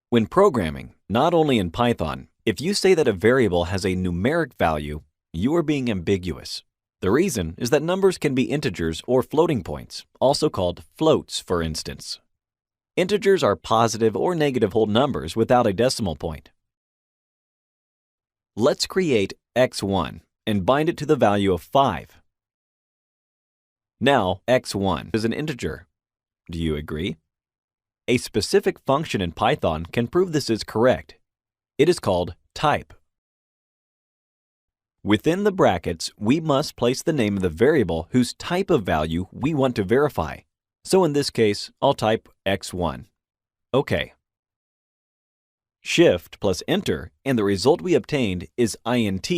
When programming, not only in Python, if you say that a variable has a numeric value, you are being ambiguous. The reason is that numbers can be integers or floating points, also called floats, for instance. Integers are positive or negative whole numbers without a decimal point. Let's create x1 and bind it to the value of 5. Now, x1 is an integer. Do you agree? A specific function in Python can prove this is correct. It is called type. Within the brackets, we must place the name of the variable whose type of value we want to verify. So in this case, I'll type x1. OK. Shift plus Enter, and the result we obtained is int,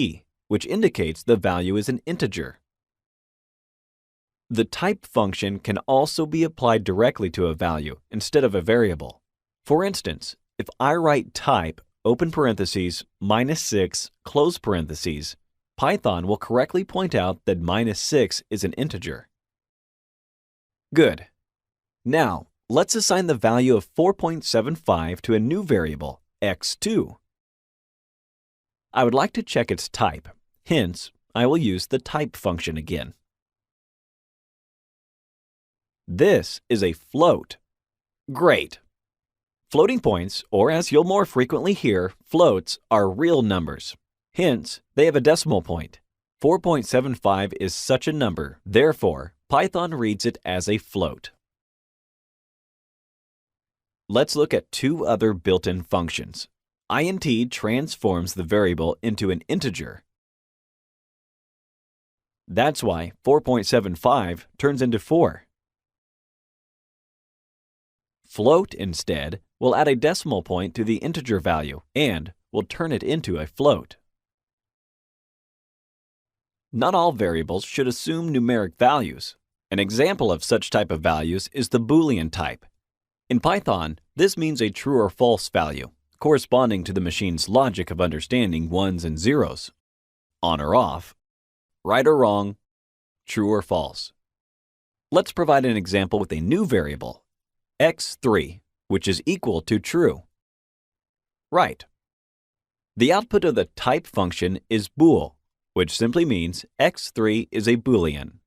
which indicates the value is an integer. The type function can also be applied directly to a value instead of a variable. For instance, if I write type, open parentheses, -6, close parentheses, Python will correctly point out that -6 is an integer. Good. Now, let's assign the value of 4.75 to a new variable, x2. I would like to check its type. Hence, I will use the type function again. This is a float. Great! Floating points, or as you'll more frequently hear, floats, are real numbers. Hence, they have a decimal point. 4.75 is such a number, therefore, Python reads it as a float. Let's look at two other built-in functions. int transforms the variable into an integer. That's why 4.75 turns into 4. Float, instead, will add a decimal point to the integer value and will turn it into a float. Not all variables should assume numeric values. An example of such type of values is the Boolean type. In Python, this means a true or false value, corresponding to the machine's logic of understanding ones and zeros. On or off, right or wrong, true or false. Let's provide an example with a new variable, x3, which is equal to true. Right. The output of the type function is bool, which simply means x3 is a Boolean.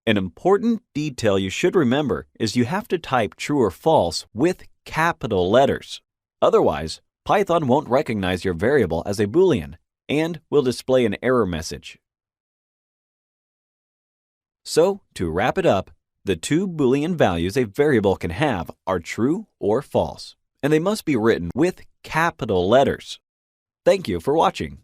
An important detail you should remember is you have to type true or false with capital letters. Otherwise, Python won't recognize your variable as a Boolean and will display an error message. So, to wrap it up, the two Boolean values a variable can have are true or false, and they must be written with capital letters. Thank you for watching.